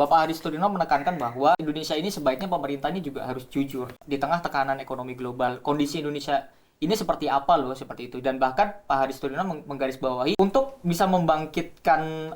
Bapak Haristurino menekankan bahwa Indonesia ini sebaiknya pemerintah ini juga harus jujur di tengah tekanan ekonomi global. Kondisi Indonesia ini seperti apa loh, seperti itu. Dan bahkan Pak Haristurino menggarisbawahi untuk bisa membangkitkan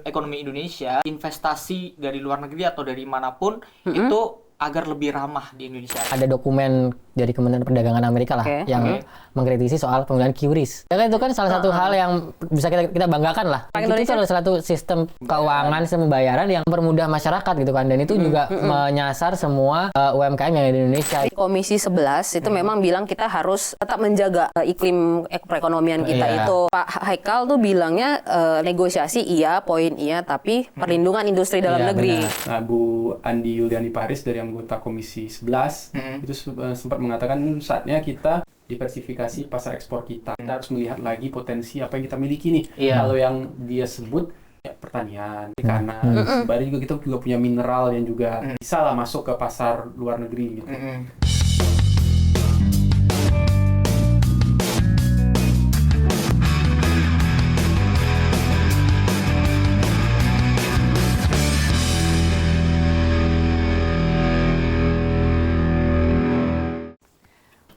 ekonomi Indonesia, investasi dari luar negeri atau dari manapun itu agar lebih ramah di Indonesia. Ada dokumen dari Kementerian Perdagangan Amerika lah yang mengkritisi soal penggunaan QRIS. Ya kan itu kan salah satu hal yang bisa kita banggakan lah. Itu salah satu sistem keuangan, sistem pembayaran yang mempermudah masyarakat gitu kan. Dan itu juga menyasar semua UMKM yang ada di Indonesia. Komisi 11 itu memang bilang kita harus tetap menjaga iklim perekonomian kita itu. Pak Haikal tuh bilangnya negosiasi iya, poin iya, tapi perlindungan industri dalam negeri. Nah, Bu Andi Yuliani Paris dari anggota Komisi 11 itu sempat mengatakan saatnya kita diversifikasi pasar ekspor kita. Kita harus melihat lagi potensi apa yang kita miliki nih. Kalau yang dia sebut ya, pertanian, perikanan, baru juga kita juga punya mineral yang juga bisa lah masuk ke pasar luar negeri gitu.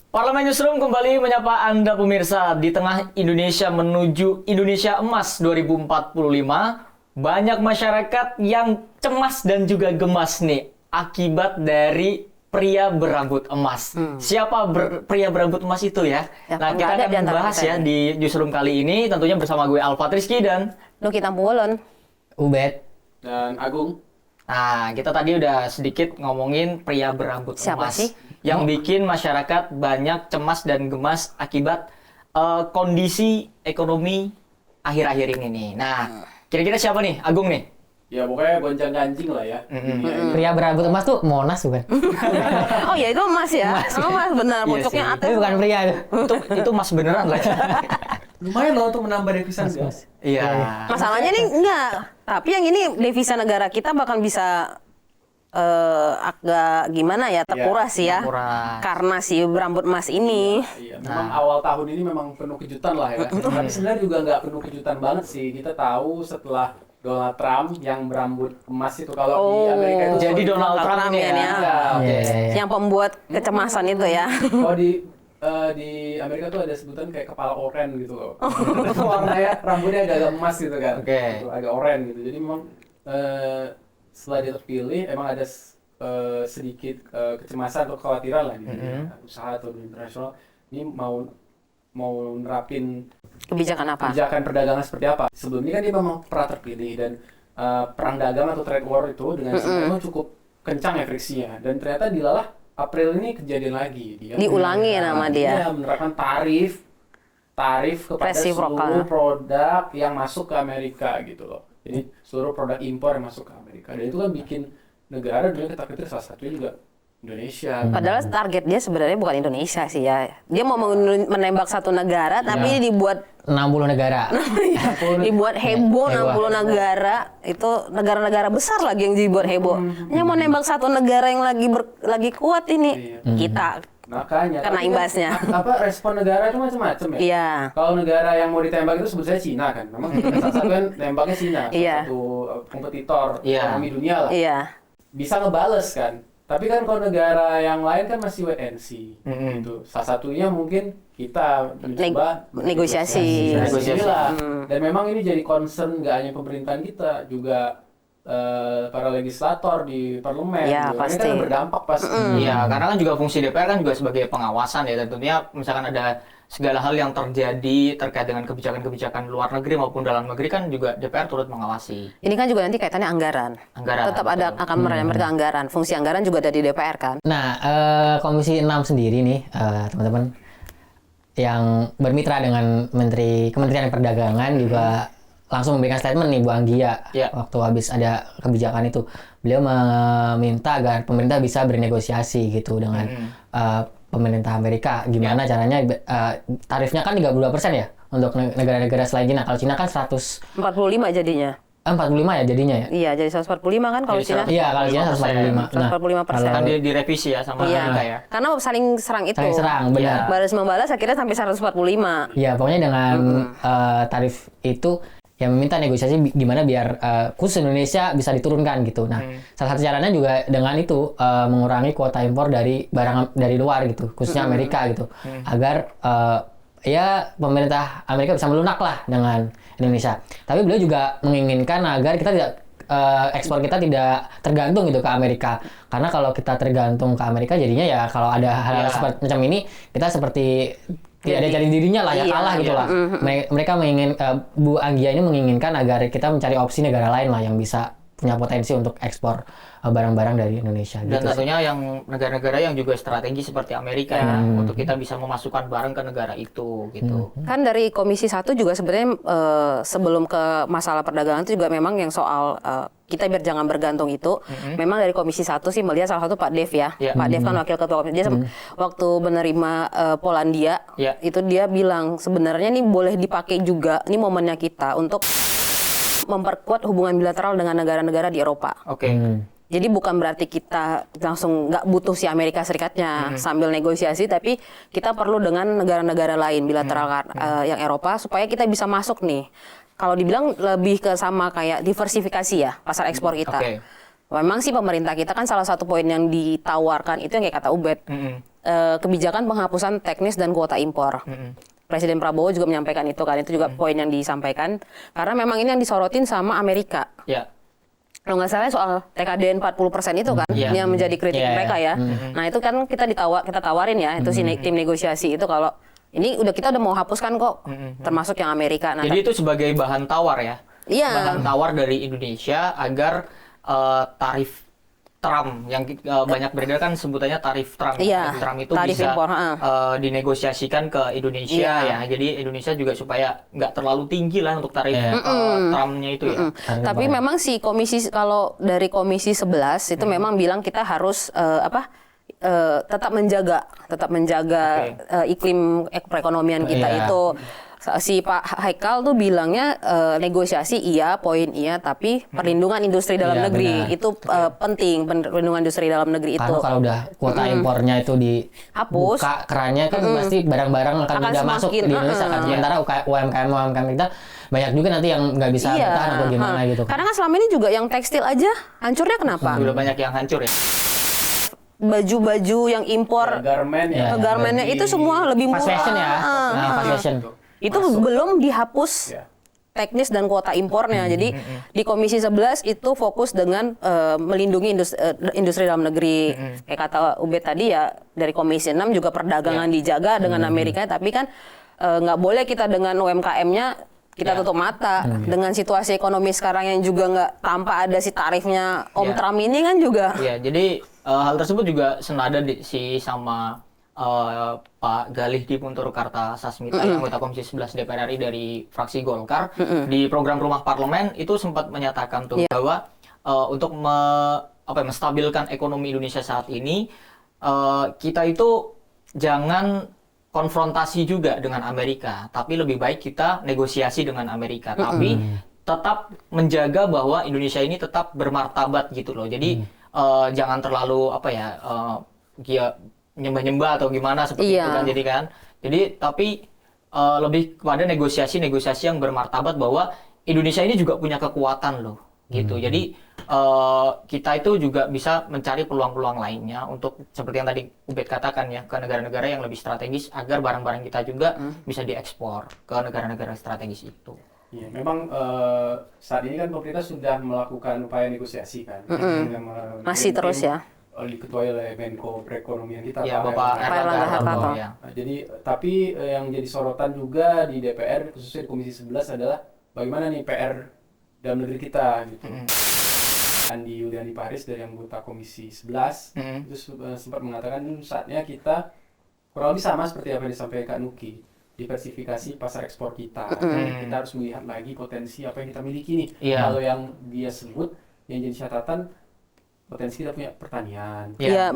Parlemen Newsroom kembali menyapa Anda pemirsa. Di tengah Indonesia menuju Indonesia Emas 2045, banyak masyarakat yang cemas dan juga gemas nih akibat dari pria berambut emas. Siapa pria berambut emas itu ya? Nah, kita akan bahas ya di Newsroom kali ini, tentunya bersama gue Alfat Rizky dan Nuki Tampulon, Ubed dan Agung. Nah, kita tadi udah sedikit ngomongin pria berambut siapa emas sih? yang bikin masyarakat banyak cemas dan gemas akibat kondisi ekonomi akhir-akhir ini nih. Nah, kira-kira siapa nih? Agung nih? Ya pokoknya gonjang-ganjing lah ya. pria berambut emas tuh Monas bukan? Oh ya itu emas ya? Emas benar, Iya pucuknya sih. atas. Tapi bukan pria Itu emas beneran lah. Lumayan loh untuk menambah devisa. Iya. Masalahnya nih enggak. Tapi yang ini devisa negara kita bakal bisa agak gimana ya, terkuras ya. terkuras. Karena si berambut emas ini. Iya, memang awal tahun ini memang penuh kejutan lah ya. Tapi sebenarnya juga nggak penuh kejutan banget sih. Kita tahu setelah Donald Trump yang berambut emas itu kalau di Amerika itu Jadi Donald Trump nih ya. Iya. Yang pembuat kecemasan itu ya. Kalau di Amerika tuh ada sebutan kayak kepala oren gitu loh. Warnanya rambutnya agak emas gitu kan. Gitu, agak oren gitu. Jadi memang setelah dia terpilih emang ada sedikit kecemasan atau kekhawatiran lah di dunia usaha atau di internasional ini mau nerapin Kebijakan apa? kebijakan perdagangan seperti apa. Sebelum ini kan dia memang pernah terpilih dan perang dagang atau trade war itu dengan China memang cukup kencang ya friksinya, dan ternyata dilalah April ini kejadian lagi. Dia Diulangi nama dia. Dia menerapkan tarif kepada seluruh produk yang masuk ke Amerika gitu loh. Jadi seluruh produk impor yang masuk ke Amerika, dan itu kan bikin negara dunia ketar-ketir, salah satunya juga Indonesia. Padahal target dia sebenarnya bukan Indonesia sih ya. Dia mau menembak satu negara, tapi ini dibuat 60 negara. dibuat heboh 60 negara. Itu negara-negara besar lagi yang dibuat heboh. Hanya mau nembak satu negara yang lagi kuat ini. Kita. Makanya kena imbasnya. Apa respon negara itu macam-macam ya? Iya. Kalau negara yang mau ditembak itu sebut saya Cina kan. Memang salah satu kan nembaknya Cina, Iya. satu kompetitor ekonomi dunia lah. Iya. Bisa ngebales kan. Tapi kan kalau negara yang lain kan masih wait and see gitu. Salah satunya mungkin kita mencoba negosiasi lah. Dan memang ini jadi concern nggak hanya pemerintahan kita, juga para legislator di parlemen. Ya, gitu. pasti. Ini kan berdampak pasti. Iya, karena kan juga fungsi DPR kan juga sebagai pengawasan ya. Tentunya misalkan ada segala hal yang terjadi terkait dengan kebijakan-kebijakan luar negeri maupun dalam negeri kan juga DPR turut mengawasi. Ini kan juga nanti kaitannya anggaran. Tetap ada akan merembet ke anggaran. Fungsi anggaran juga ada di DPR kan. Nah, Komisi 6 sendiri nih, teman-teman, yang bermitra dengan Kementerian Perdagangan juga langsung memberikan statement nih Bu Anggia waktu habis ada kebijakan itu. Beliau meminta agar pemerintah bisa bernegosiasi gitu dengan pemerintah Amerika. Gimana caranya, tarifnya kan 32% ya untuk negara-negara selain Cina. Kalau Cina kan 45 jadinya. 45 ya jadinya ya? Iya, jadi 145 kan kalau Cina. Iya, kalau Cina 145. 145%. Kan direvisi ya sama Amerika ya. Karena saling serang itu. Saling serang, benar. Balas membalas akhirnya sampai 145. Iya, pokoknya dengan tarif itu yang meminta negosiasi gimana biar khusus Indonesia bisa diturunkan gitu. Nah, salah satu caranya juga dengan itu mengurangi kuota impor dari barang dari luar gitu, khususnya Amerika gitu, agar ya pemerintah Amerika bisa melunak lah dengan Indonesia. Tapi beliau juga menginginkan agar kita tidak ekspor kita tidak tergantung gitu ke Amerika, karena kalau kita tergantung ke Amerika jadinya ya kalau ada hal-hal seperti macam ini kita seperti tidak ada jati dirinya lah ya, kalah gitu lah. Mereka Bu Anggia ini menginginkan agar kita mencari opsi negara lain lah yang bisa punya potensi untuk ekspor barang-barang dari Indonesia. Dan gitu. tentunya yang negara-negara yang juga strategi seperti Amerika ya, untuk kita bisa memasukkan barang ke negara itu gitu. Kan dari Komisi 1 juga sebenarnya sebelum ke masalah perdagangan itu juga memang yang soal kita biar jangan bergantung itu, memang dari Komisi 1 sih melihat salah satu Pak Dev ya. Pak Dev kan wakil ketua komisi. Dia waktu menerima Polandia, itu dia bilang sebenarnya ini boleh dipakai juga, ini momennya kita untuk memperkuat hubungan bilateral dengan negara-negara di Eropa. Oke. Jadi bukan berarti kita langsung nggak butuh si Amerika Serikatnya sambil negosiasi, tapi kita perlu dengan negara-negara lain bilateral yang Eropa supaya kita bisa masuk nih. Kalau dibilang lebih ke sama kayak diversifikasi ya pasar ekspor kita. Memang sih pemerintah kita kan salah satu poin yang ditawarkan itu yang kayak kata Ubed, kebijakan penghapusan teknis dan kuota impor. Presiden Prabowo juga menyampaikan itu kan, itu juga poin yang disampaikan karena memang ini yang disorotin sama Amerika. Kalau nggak salah soal TKDN 40% itu kan, yang menjadi kritik mereka ya. Nah itu kan kita tawarin ya, itu si tim negosiasi itu kalau ini kita udah mau hapuskan kok, termasuk yang Amerika. Nah, jadi itu sebagai bahan tawar ya, iya. bahan tawar dari Indonesia agar tarif Trump yang banyak beredar kan sebutannya tarif Trump. Iya, Tarif Trump itu tarif bisa impor, dinegosiasikan ke Indonesia ya. Jadi Indonesia juga supaya nggak terlalu tinggi lah untuk tarif Trump-nya itu ya. Tapi memang si kalau dari Komisi 11 itu memang bilang kita harus tetap menjaga iklim perekonomian kita itu. Si Pak Haikal tuh bilangnya negosiasi iya, poin iya, tapi perlindungan industri dalam negeri itu penting, perlindungan industri dalam negeri itu. Karena kalau udah kuota impornya itu dihapus, kerannya kan pasti barang-barang akan mudah masuk ke Indonesia kan. Sementara UMKM kita banyak juga nanti yang nggak bisa bertahan atau gimana gitu. Karena kan selama ini juga yang tekstil aja hancurnya kenapa? Udah banyak yang hancur ya. Baju-baju yang impor, garmennya itu semua lebih murah. Fast fashion ya, fast fashion. Itu belum dihapus teknis dan kuota impornya. Jadi di Komisi 11 itu fokus dengan melindungi industri dalam negeri. Kayak kata Ubed tadi ya, dari Komisi 6 juga perdagangan dijaga dengan Amerika, tapi kan nggak boleh kita dengan UMKM-nya kita tutup mata. Dengan situasi ekonomi sekarang yang juga nggak tanpa ada si tarifnya Om Trump ini kan juga. Jadi hal tersebut juga senada sama Pak Galih Dipuntur Kartasasmita, anggota Komisi 11 DPR RI dari fraksi Golkar, di program Rumah Parlemen itu sempat menyatakan tuh bahwa untuk menstabilkan ekonomi Indonesia saat ini, kita itu jangan konfrontasi juga dengan Amerika, tapi lebih baik kita negosiasi dengan Amerika, tapi tetap menjaga bahwa Indonesia ini tetap bermartabat gitu loh. Jadi jangan terlalu nyembah-nyembah atau gimana seperti itu kan, jadi tapi lebih kepada negosiasi yang bermartabat bahwa Indonesia ini juga punya kekuatan loh gitu. Jadi kita itu juga bisa mencari peluang-peluang lainnya untuk seperti yang tadi Ubed katakan ya, ke negara-negara yang lebih strategis agar barang-barang kita juga bisa diekspor ke negara-negara strategis itu. Iya, memang saat ini kan pemerintah sudah melakukan upaya negosiasi kan, masih terus ya. Diketuai oleh Menko Perekonomian kita, Bapak Erlangga Hartarto. Jadi tapi yang jadi sorotan juga di DPR khususnya di Komisi 11 adalah bagaimana nih PR dalam negeri kita gitu. Andi Yuliani Paris dari anggota Komisi 11 itu sempat mengatakan saatnya kita kurang lebih sama seperti apa yang disampaikan Nuki, diversifikasi pasar ekspor kita. Kita harus melihat lagi potensi apa yang kita miliki nih. Kalau yang dia sebut yang jadi catatan, potensi kita punya pertanian, punya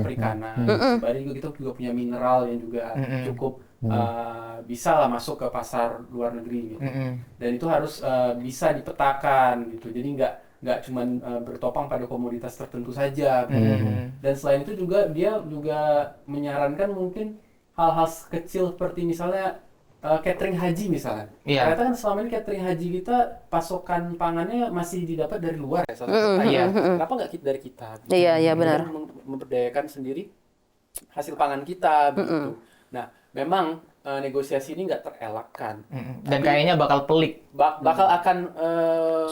perikanan, sebenarnya kita juga punya mineral yang juga cukup bisa lah masuk ke pasar luar negeri gitu. Dan itu harus bisa dipetakan gitu. Jadi nggak cuma bertopang pada komoditas tertentu saja. Dan selain itu juga dia juga menyarankan mungkin hal-hal kecil seperti misalnya catering haji misalnya. Iya. Ternyata kan selama ini catering haji kita pasokan pangannya masih didapat dari luar ya, salah satu. Iya. Kenapa nggak dari kita? Iya, benar. Memberdayakan sendiri hasil pangan kita begitu. Nah, memang negosiasi ini nggak terelakkan. Dan kayaknya bakal pelik. Bakal akan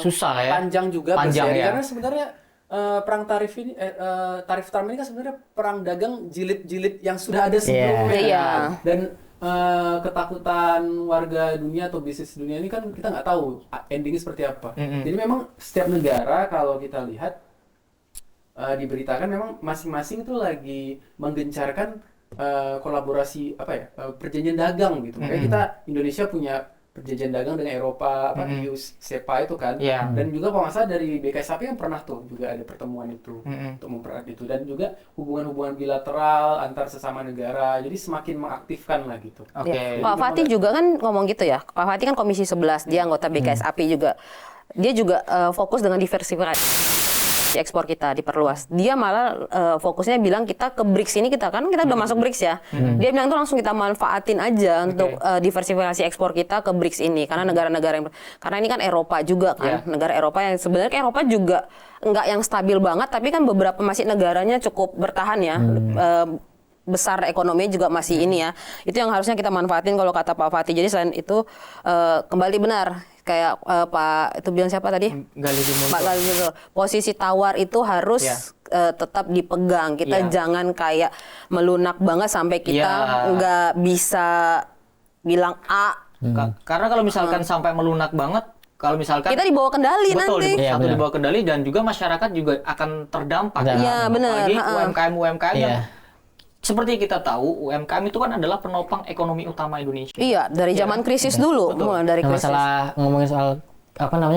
Susah ya. Panjang juga Panjang berseri, ya. karena sebenarnya perang tarif ini tarif Trump ini kan sebenarnya perang dagang jilid-jilid yang sudah ada sebelumnya. Iya. Dan ketakutan warga dunia atau bisnis dunia ini kan kita nggak tahu endingnya seperti apa. Jadi memang setiap negara kalau kita lihat diberitakan memang masing-masing itu lagi menggencarkan kolaborasi perjanjian dagang gitu. Kayak kita Indonesia punya perjanjian dagang dengan Eropa, EU, SEPA itu kan. Dan juga kalau nggak salah dari BKSAP yang pernah tuh juga ada pertemuan itu untuk mempererat itu, dan juga hubungan-hubungan bilateral antar sesama negara. Jadi semakin mengaktifkan lah gitu. Ya. Pak Fatih juga kan ngomong gitu ya. Pak Fatih kan Komisi 11, dia anggota BKSAP juga. Dia juga fokus dengan diversifikasi ekspor kita diperluas. Dia malah fokusnya bilang kita ke BRICS ini kita udah masuk BRICS ya. Dia bilang itu langsung kita manfaatin aja untuk diversifikasi ekspor kita ke BRICS ini, karena negara-negara yang karena ini kan Eropa juga kan, negara Eropa yang sebenarnya Eropa juga nggak yang stabil banget, tapi kan beberapa masih negaranya cukup bertahan ya. Besar ekonominya juga masih ini ya. Itu yang harusnya kita manfaatin kalau kata Pak Fatih. Jadi selain itu kembali benar kayak Pak itu bilang siapa tadi? Pak Gali. Posisi tawar itu harus tetap dipegang. Kita jangan kayak melunak banget sampai kita nggak bisa bilang A. Karena kalau misalkan sampai melunak banget, kalau misalkan kita dibawa kendali betul, nanti. Satu dibawa kendali dan juga masyarakat juga akan terdampak. Iya, benar. Apalagi UMKM yang seperti kita tahu, UMKM itu kan adalah penopang ekonomi utama Indonesia. Iya, dari zaman krisis dulu, mulai dari krisis. Masalah ngomongin soal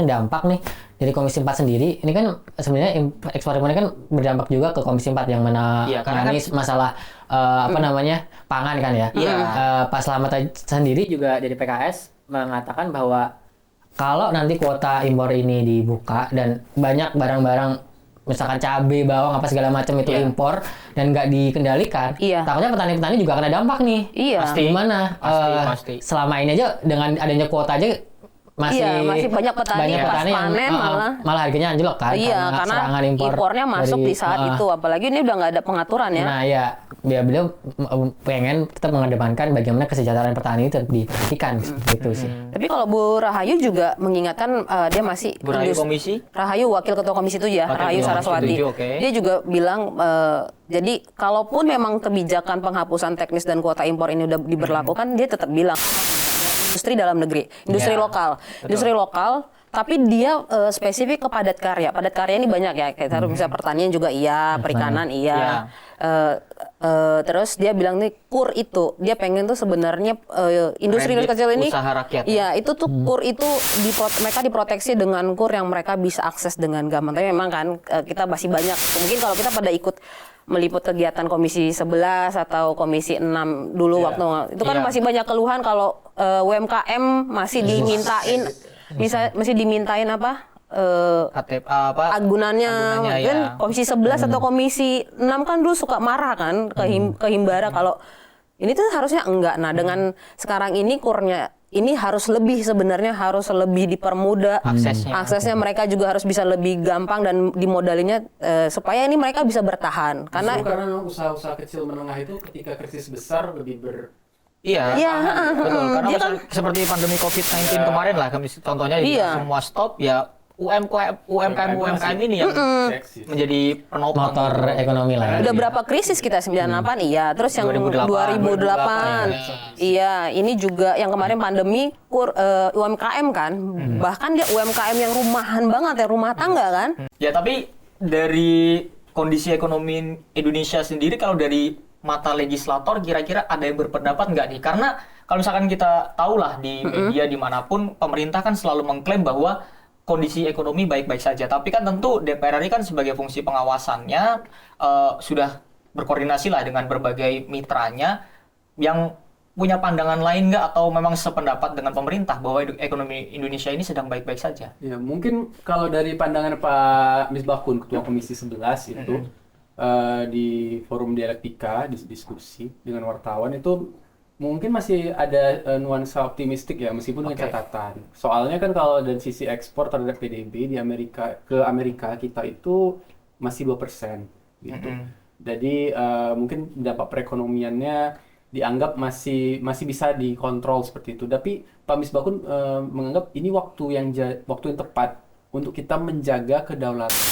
dampak nih dari Komisi 4 sendiri, ini kan sebenarnya ekspor impor ini kan berdampak juga ke Komisi 4 yang mana karena masalah pangan kan ya. Pak Slamet sendiri juga dari PKS mengatakan bahwa kalau nanti kuota impor ini dibuka dan banyak barang-barang misalkan cabai, bawang, apa segala macam itu impor dan nggak dikendalikan, takutnya petani-petani juga kena dampak nih. Pasti. Gimana? Pasti. Selama ini aja dengan adanya kuota aja masih banyak petani pas panen malah harganya anjlok kan, karena serangan impornya masuk di saat itu, apalagi ini udah nggak ada pengaturan ya. Nah beliau pengen tetap mengedepankan bagaimana kesejahteraan petani itu diperhatikan gitu sih. Tapi kalau Bu Rahayu juga mengingatkan, dia masih Bu Rahayu Komisi? Rahayu wakil ketua komisi 7 ya, Rahayu Saraswati. Dia juga bilang jadi kalaupun memang kebijakan penghapusan teknis dan kuota impor ini udah diberlakukan, dia tetap bilang industri dalam negeri, industri lokal, tapi dia spesifik ke padat karya. Padat karya ini banyak ya, kayak bisa pertanian juga perikanan terus dia bilang nih KUR itu, dia pengen tuh sebenarnya industri kecil ini, usaha rakyat. Iya, itu tuh KUR itu mereka diproteksi dengan KUR yang mereka bisa akses dengan gampang. Tapi memang kan kita masih banyak, mungkin kalau kita pada ikut meliput kegiatan Komisi 11 atau Komisi 6 dulu waktu itu kan masih banyak keluhan kalau UMKM masih dimintain masih dimintain agunannya kan Komisi 11 atau Komisi 6 kan dulu suka marah kan ke Himbara kalau ini tuh harusnya enggak. Nah, dengan sekarang ini kurnya ini harus lebih dipermudah aksesnya mereka juga harus bisa lebih gampang dan dimodalinya supaya ini mereka bisa bertahan karena usaha-usaha kecil menengah itu ketika krisis besar lebih betul. Karena seperti pandemi COVID-19 kemarin lah, contohnya semua stop ya. UMKM ini yang menjadi penopang motor ekonomi lah. Udah berapa krisis kita 98 terus yang 2008 ini juga yang kemarin pandemi UMKM kan, bahkan dia UMKM yang rumahan banget ya, rumah tangga kan. Ya tapi dari kondisi ekonomi Indonesia sendiri, kalau dari mata legislator kira-kira ada yang berpendapat nggak nih? Karena kalau misalkan kita tahulah di media dimanapun pemerintah kan selalu mengklaim bahwa kondisi ekonomi baik-baik saja, tapi kan tentu DPR RI kan sebagai fungsi pengawasannya sudah berkoordinasi lah dengan berbagai mitranya yang punya pandangan lain nggak, atau memang sependapat dengan pemerintah bahwa ekonomi Indonesia ini sedang baik-baik saja? Ya mungkin kalau dari pandangan Pak Misbahkun, Ketua Komisi 11 itu di forum dialektika diskusi dengan wartawan itu Mungkin masih ada nuansa optimistik ya, meskipun dengan catatan. Soalnya kan kalau dari sisi ekspor terhadap PDB di Amerika kita itu masih 2% gitu. Jadi mungkin dampak perekonomiannya dianggap masih bisa dikontrol seperti itu. Tapi Pak Misbakun menganggap ini waktu yang tepat untuk kita menjaga kedaulatan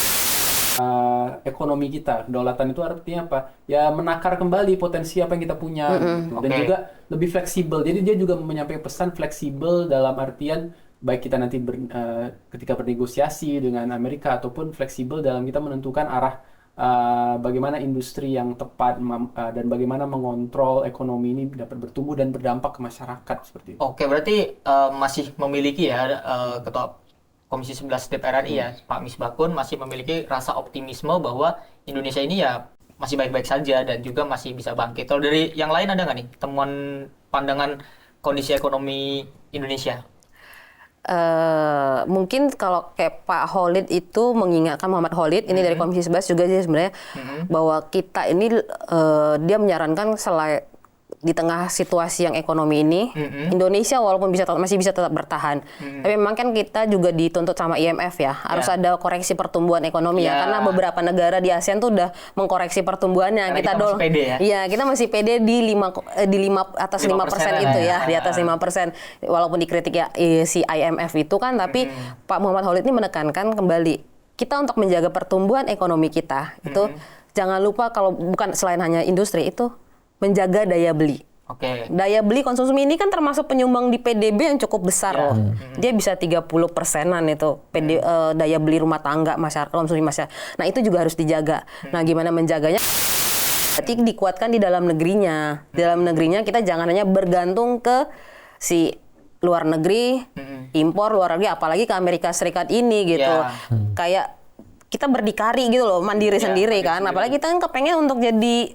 ekonomi kita. Kedaulatan itu artinya apa? Ya menakar kembali potensi apa yang kita punya gitu. Dan juga lebih fleksibel. Jadi dia juga menyampaikan pesan fleksibel dalam artian baik kita nanti ketika bernegosiasi dengan Amerika ataupun fleksibel dalam kita menentukan arah bagaimana industri yang tepat dan bagaimana mengontrol ekonomi ini dapat bertumbuh dan berdampak ke masyarakat seperti itu. Oke, berarti masih memiliki ya Ketua Komisi 11 DPR RI ya, Pak Misbakun masih memiliki rasa optimisme bahwa Indonesia ini ya masih baik-baik saja dan juga masih bisa bangkit. Kalau dari yang lain ada nggak nih temuan pandangan kondisi ekonomi Indonesia? Mungkin kalau kayak Pak Khalid itu mengingatkan Muhammad Khalid ini dari Komisi 11 juga sih sebenarnya bahwa kita ini dia menyarankan selain di tengah situasi yang ekonomi ini Indonesia walaupun masih bisa tetap bertahan tapi memang kan kita juga dituntut sama IMF ya harus ada koreksi pertumbuhan ekonomi ya karena beberapa negara di ASEAN tuh udah mengkoreksi pertumbuhannya karena kita masih pede ya. Iya, kita masih pede di 5 atas 5% itu ya, di atas 5%. Walaupun dikritik ya si IMF itu kan, tapi Pak Muhammad Khalid ini menekankan kembali kita untuk menjaga pertumbuhan ekonomi kita itu jangan lupa kalau bukan selain hanya industri itu menjaga daya beli. Daya beli konsumsi ini kan termasuk penyumbang di PDB yang cukup besar loh. Dia bisa 30%-an itu daya beli rumah tangga masyarakat, konsumsi masyarakat. Nah, itu juga harus dijaga. Nah, gimana menjaganya? Berarti dikuatkan di dalam negerinya. Di dalam negerinya kita jangan hanya bergantung ke si luar negeri, impor luar negeri, apalagi ke Amerika Serikat ini gitu. Kayak kita berdikari gitu loh, mandiri sendiri kan. Apalagi kita kan kepengen untuk jadi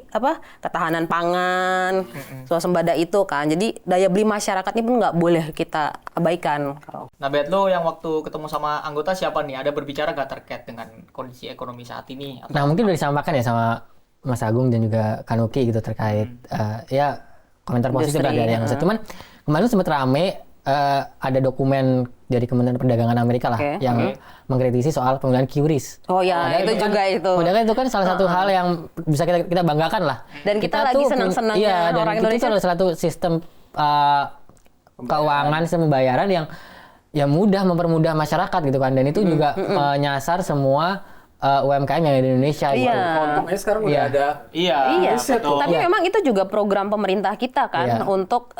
ketahanan pangan, swasembada itu kan. Jadi daya beli masyarakat ini pun nggak boleh kita abaikan. Nah, Bet, lo yang waktu ketemu sama anggota siapa nih? Ada berbicara nggak terkait dengan kondisi ekonomi saat ini? Nah, mungkin udah disampaikan ya sama Mas Agung dan juga Kanuki gitu terkait ya komentar positif lah dari yang cuman kemarin sempat rame ada dokumen dari Kementerian Perdagangan Amerika lah yang mengkritisi soal penggunaan QRIS. Oh ya, itu kan, juga itu. Padahal itu kan salah satu hal yang bisa kita banggakan lah. Dan kita lagi senang-senangnya orang Indonesia. Itu adalah satu sistem keuangan, sistem pembayaran yang ya mudah mempermudah masyarakat gitu kan. Dan itu juga menyasar semua UMKM yang ada di Indonesia. Iya. Untungnya sekarang udah ada. Iya, betul. Tapi memang itu juga program pemerintah kita kan untuk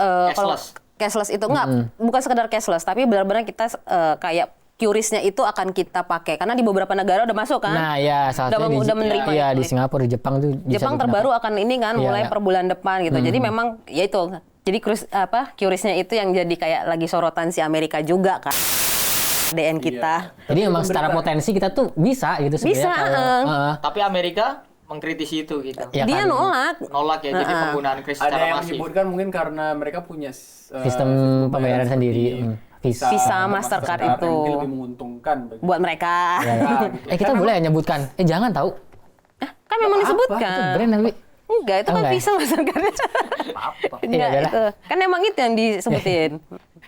cashless itu bukan sekedar cashless, tapi benar-benar kita kayak QRIS-nya itu akan kita pakai karena di beberapa negara udah masuk kan. Nah, ya salah satunya udah menerima. Iya, di Singapura, di Jepang tuh Jepang terbaru akan ini kan mulai per bulan depan gitu. Jadi memang ya itu. Jadi QRIS-nya itu yang jadi kayak lagi sorotan si Amerika juga kan. DN kita. Jadi memang secara potensi kita tuh bisa gitu sebenarnya. Tapi Amerika mengkritisi itu gitu. Ya, dia nolak ya, jadi penggunaan QRIS secara masif. Ada yang menyebutkan mungkin karena mereka punya sistem pembayaran sendiri. Visa Mastercard itu mungkin lebih menguntungkan buat mereka. Kita boleh nyebutan. Jangan tahu. Kan memang disebutkan. Itu brand tapi enggak, itu kan Visa Mastercard. Enggak, itu. Kan memang itu yang disebutin.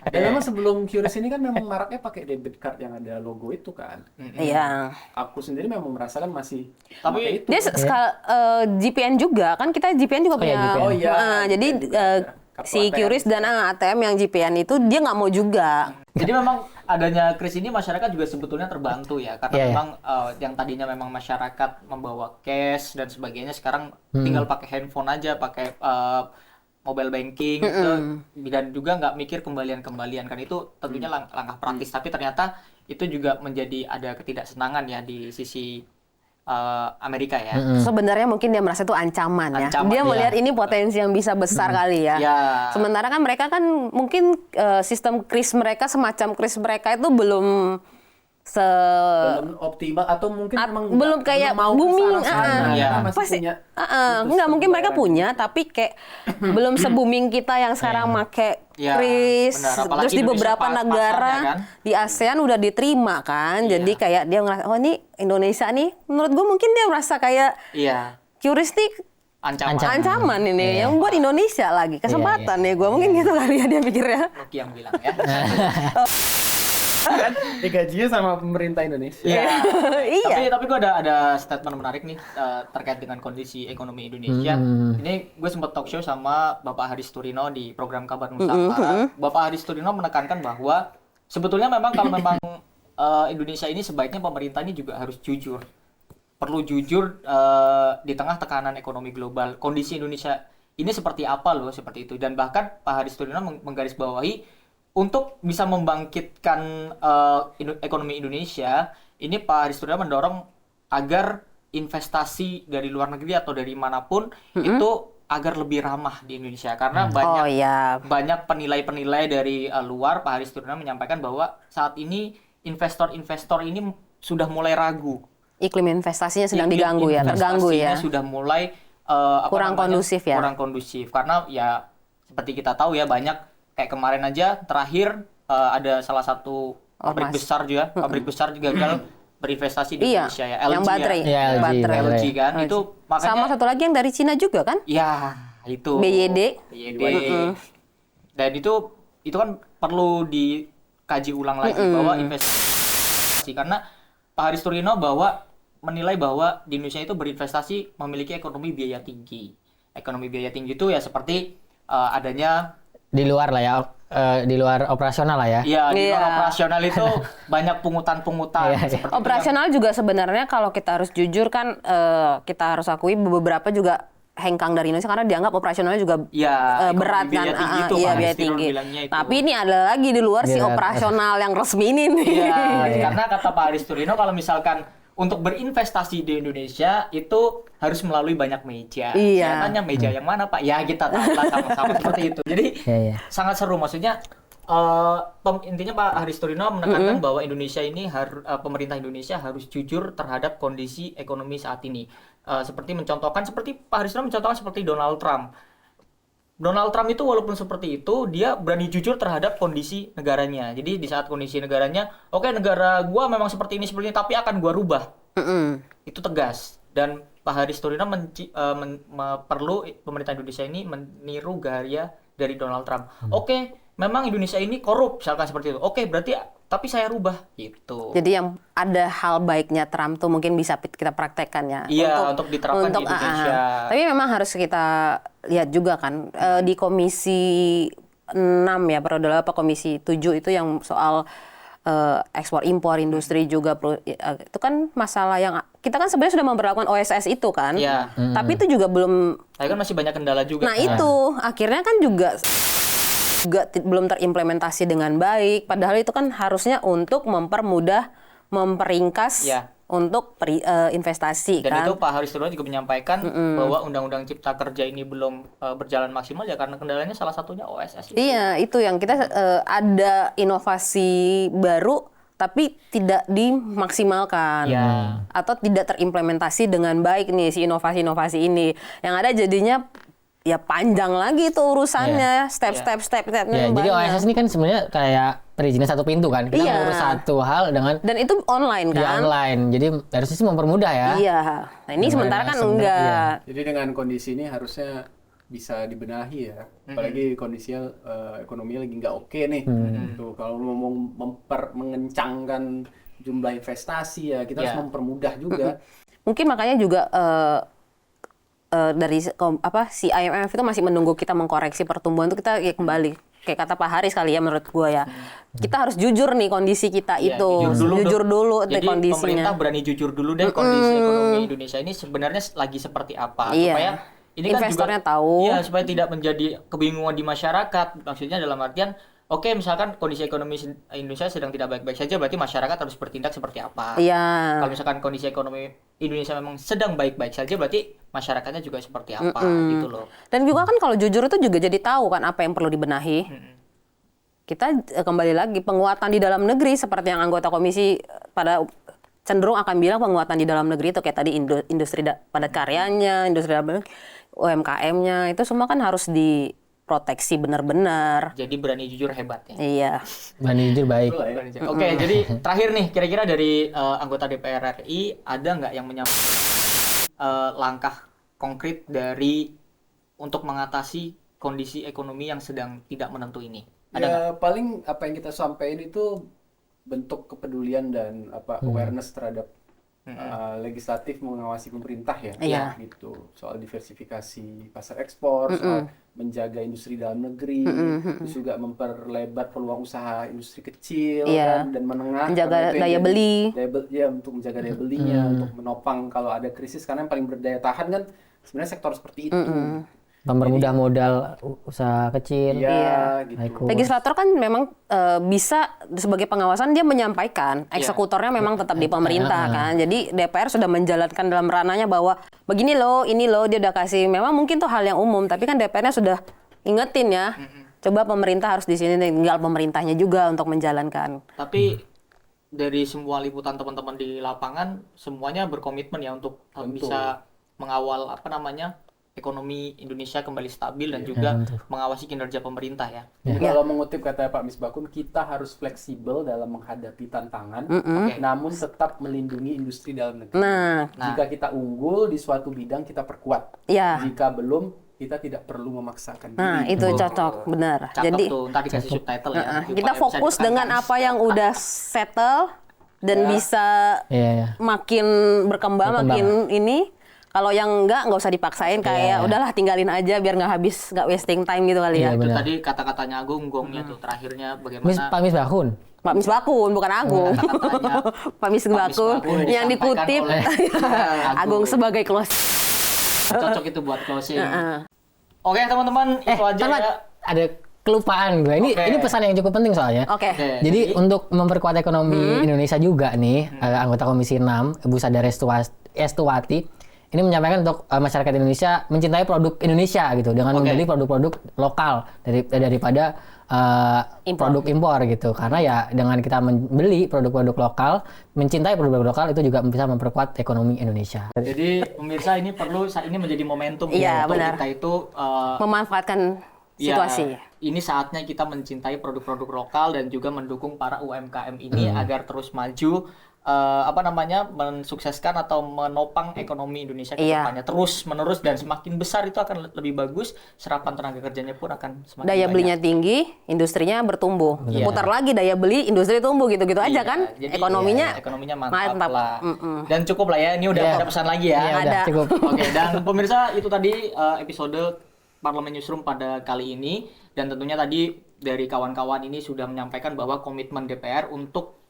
Dan memang sebelum QRIS ini kan memang maraknya pakai debit card yang ada logo itu kan. Iya. Aku sendiri memang merasakan masih. Tapi dia GPN juga kan, kita GPN juga punya. Oh iya. Jadi si QRIS dan ATM yang GPN itu dia nggak mau juga. Jadi memang adanya QRIS ini masyarakat juga sebetulnya terbantu ya, karena memang yang tadinya memang masyarakat membawa cash dan sebagainya sekarang tinggal pakai handphone aja, pakai mobile banking gitu, dan juga nggak mikir kembalian kan, itu tentunya langkah praktis, tapi ternyata itu juga menjadi ada ketidaksenangan ya di sisi Amerika ya. Sebenarnya mungkin dia merasa itu ancaman ya. Dia melihat ini potensi yang bisa besar kali ya. Sementara kan mereka kan mungkin sistem QRIS mereka, semacam QRIS mereka itu belum belum optimal atau mungkin memang belum kayak booming. Pasti enggak, mungkin mereka punya tapi kayak belum se-booming kita yang sekarang make QRIS. Terus di beberapa negara kan? Di ASEAN udah diterima kan. Jadi kayak dia ngerasa, oh ini Indonesia nih, menurut gue mungkin dia merasa kayak QRIS nih Ancaman ini yang buat Indonesia lagi kesempatan ya gue mungkin gitu kali ya dia pikirnya. Rocky yang bilang ya. Kan digajinya sama pemerintah Indonesia. Iya. Tapi gue ada statement menarik nih terkait dengan kondisi ekonomi Indonesia. Ini gue sempat talk show sama Bapak Haris Turino di program Kabar Nusantara. Bapak Haris Turino menekankan bahwa sebetulnya memang kalau memang Indonesia ini sebaiknya pemerintah ini juga harus jujur. Perlu jujur di tengah tekanan ekonomi global. Kondisi Indonesia ini seperti apa loh, seperti itu. Dan bahkan Pak Haris Turino menggarisbawahi untuk bisa membangkitkan ekonomi Indonesia, ini Pak Haris Turino mendorong agar investasi dari luar negeri atau dari manapun itu agar lebih ramah di Indonesia. Karena banyak penilai-penilai dari luar, Pak Haris Turino menyampaikan bahwa saat ini investor-investor ini sudah mulai ragu. Iklim investasinya sedang diganggu ya, terganggu ya. Sudah mulai kurang kondusif ya. Kurang kondusif karena ya seperti kita tahu ya, banyak kayak kemarin aja terakhir ada salah satu pabrik besar juga gagal berinvestasi di Indonesia ya. LG yang baterai. Ya. Baterai. LG kan. Itu makanya sama satu lagi yang dari Cina juga kan? Ya, itu. BYD. Dan itu kan perlu dikaji ulang lagi bahwa investasi, karena Pak Haris Turino menilai bahwa di Indonesia itu berinvestasi memiliki ekonomi biaya tinggi. Ekonomi biaya tinggi itu ya seperti adanya di luar lah ya, di luar operasional lah ya. Iya, di luar operasional itu banyak pungutan-pungutan. Operasional juga sebenarnya kalau kita harus jujur kan kita harus akui beberapa juga hengkang dari Indonesia karena dianggap operasionalnya juga berat kan, biaya tinggi. Tapi ini ada lagi di luar si operasional yang resmi ini nih. Iya, karena kata Pak Haris Turino kalau misalkan untuk berinvestasi di Indonesia itu harus melalui banyak meja. Iya. Saya tanya meja yang mana Pak? Ya kita tahu lah sama-sama seperti itu. Jadi sangat seru, maksudnya intinya Pak Haris Turino menekankan bahwa Indonesia ini pemerintah Indonesia harus jujur terhadap kondisi ekonomi saat ini. Seperti Pak Haris Turino mencontohkan seperti Donald Trump. Donald Trump itu walaupun seperti itu, dia berani jujur terhadap kondisi negaranya. Jadi di saat kondisi negaranya, oke, negara gua memang seperti ini, tapi akan gua rubah. Itu tegas. Dan Pak Haris Turino perlu pemerintah Indonesia ini meniru gaya dari Donald Trump. Oke, memang Indonesia ini korup, misalkan seperti itu. Oke, berarti tapi saya rubah gitu. Jadi yang ada hal baiknya Trump tuh mungkin bisa kita praktekkan ya. Iya, untuk diterapkan di Indonesia. Tapi memang harus kita lihat juga kan di Komisi 6 ya, periode Komisi 7 itu yang soal ekspor impor industri juga itu kan masalah yang kita kan sebenarnya sudah memperlakukan OSS itu kan. Iya. Tapi itu juga belum. Tapi kan masih banyak kendala juga. Nah itu akhirnya kan juga belum terimplementasi dengan baik. Padahal itu kan harusnya untuk memperingkas untuk investasi. Dan kan. itu Pak Haris Turino juga menyampaikan bahwa Undang-Undang Cipta Kerja ini belum berjalan maksimal ya karena kendalanya salah satunya OSS. Iya, itu yang kita ada inovasi baru tapi tidak dimaksimalkan atau tidak terimplementasi dengan baik nih si inovasi-inovasi ini. Yang ada jadinya ya panjang lagi tuh urusannya, step-stepnya ya, jadi OSS ini kan sebenarnya kayak perizinan satu pintu kan. Kita ngurus satu hal dengan dan itu online kan? Ya online. Jadi harusnya sih mempermudah ya. Iya. Nah, ini sementara kan enggak. Jadi dengan kondisi ini harusnya bisa dibenahi ya. Apalagi kondisinya ekonominya lagi nggak oke nih. Tuh kalau mau mengencangkan jumlah investasi ya kita harus mempermudah juga. Mungkin makanya juga dari si IMF itu masih menunggu kita mengkoreksi pertumbuhan itu kita ya kembali kayak kata Pak Haris kali ya menurut gua ya. Kita harus jujur nih kondisi kita itu. Jujur dulu jadi kondisinya. Pemerintah berani jujur dulu deh kondisi ekonomi Indonesia ini sebenarnya lagi seperti apa supaya ini investornya kan juga, tahu. Iya, supaya tidak menjadi kebingungan di masyarakat. Maksudnya dalam artian oke, misalkan kondisi ekonomi Indonesia sedang tidak baik-baik saja, berarti masyarakat harus bertindak seperti apa? Iya. Kalau misalkan kondisi ekonomi Indonesia memang sedang baik-baik saja, berarti masyarakatnya juga seperti apa, gitu loh. Dan juga kan kalau jujur itu juga jadi tahu kan apa yang perlu dibenahi. Kita kembali lagi penguatan di dalam negeri seperti yang anggota komisi pada cenderung akan bilang penguatan di dalam negeri itu kayak tadi industri padat karyanya, industri UMKM-nya itu semua kan harus diproteksi benar-benar. Jadi berani jujur hebat ya. Iya. Berani jujur baik. Oke, jadi terakhir nih kira-kira dari anggota DPR RI ada nggak yang langkah konkret dari untuk mengatasi kondisi ekonomi yang sedang tidak menentu ini? Ada nggak? Paling apa yang kita sampaikan itu bentuk kepedulian dan awareness terhadap legislatif mengawasi pemerintah ya, Iya. gitu. Soal diversifikasi pasar ekspor, soal menjaga industri dalam negeri, terus juga memperlebar peluang usaha industri kecil Iya. kan, dan menengah, Menjaga karena itu yang daya jadi beli. ya, untuk menjaga daya belinya, untuk menopang kalau ada krisis, karena yang paling berdaya tahan kan sebenarnya sektor seperti itu. Mempermudah modal usaha kecil. Iya, gitu. High cost. Legislator kan memang bisa sebagai pengawasan dia menyampaikan, eksekutornya memang tetap di pemerintah kan. Jadi DPR sudah menjalankan dalam ranahnya bahwa begini loh, ini loh dia udah kasih. Memang mungkin tuh hal yang umum, tapi kan DPR-nya sudah ingetin ya. Coba pemerintah harus di sini, tinggal pemerintahnya juga untuk menjalankan. Tapi dari semua liputan teman-teman di lapangan semuanya berkomitmen ya untuk bisa mengawal ekonomi Indonesia kembali stabil dan juga mengawasi kinerja pemerintah ya. Jadi kalau mengutip kata Pak Misbakun, kita harus fleksibel dalam menghadapi tantangan, namun tetap melindungi industri dalam negeri. Jika kita unggul di suatu bidang, kita perkuat. Ya. Jika belum, kita tidak perlu memaksakan diri. Nah, itu cocok, benar. Cakep Jadi tuh, ntar dikasih subtitle ya. kita fokus dengan apa yang udah settle dan bisa makin berkembang, makin ini. Kalau yang nggak usah dipaksain, kayak udahlah tinggalin aja biar nggak wasting time gitu kali ya. Itu tadi kata-katanya Agung, gongnya tuh terakhirnya bagaimana? Pak Misbakun. Pak Misbakun, bukan Agung. Kata-katanya Pak Misbakun yang dikutip oleh Agung sebagai close. cocok itu buat closing. Oke teman-teman, itu aja ya. Ada kelupaan gue. Ini pesan yang cukup penting soalnya. Oke. Jadi untuk memperkuat ekonomi Indonesia juga nih, anggota Komisi 6, Bu Sadar Estuwati, ini menyampaikan untuk masyarakat Indonesia mencintai produk Indonesia gitu, dengan membeli produk-produk lokal daripada produk impor gitu. Karena ya dengan kita membeli produk-produk lokal, mencintai produk lokal itu juga bisa memperkuat ekonomi Indonesia. Jadi pemirsa, ini perlu saat ini menjadi momentum untuk kita itu memanfaatkan situasi. Ini saatnya kita mencintai produk-produk lokal dan juga mendukung para UMKM ini agar terus maju, mensukseskan atau menopang ekonomi Indonesia ke depannya terus menerus, dan semakin besar itu akan lebih bagus, serapan tenaga kerjanya pun akan semakin Daya banyak. belinya tinggi, industrinya bertumbuh. Putar lagi daya beli, industri tumbuh gitu-gitu aja kan. Jadi, ekonominya mantap lah. Dan cukup lah ya, ini udah ada pesan lagi ya. Iya, udah, cukup. Oke, dan pemirsa, itu tadi episode Parlemen Newsroom pada kali ini, dan tentunya tadi dari kawan-kawan ini sudah menyampaikan bahwa komitmen DPR untuk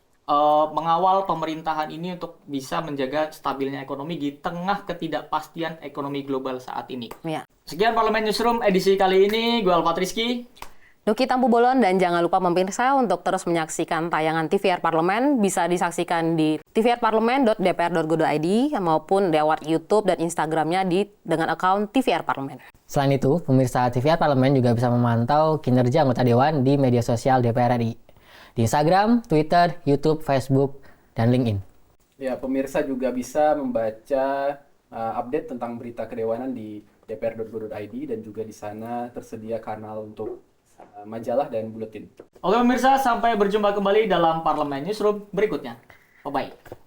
mengawal pemerintahan ini untuk bisa menjaga stabilnya ekonomi di tengah ketidakpastian ekonomi global saat ini. Ya. Sekian Parlemen Newsroom edisi kali ini, gue Alfat Rizky. Duki Tampu Bolon, dan jangan lupa pemirsa untuk terus menyaksikan tayangan TVR Parlemen, bisa disaksikan di tvrparlemen.dpr.go.id maupun lewat YouTube dan Instagramnya dengan akun TVR Parlemen. Selain itu, pemirsa TVR Parlemen juga bisa memantau kinerja anggota Dewan di media sosial DPR RI. Di Instagram, Twitter, YouTube, Facebook, dan LinkedIn. Ya, pemirsa juga bisa membaca update tentang berita kedewanan di dpr.go.id, dan juga di sana tersedia kanal untuk majalah dan buletin. Oke pemirsa, sampai berjumpa kembali dalam Parlemen Newsroom berikutnya. Bye-bye.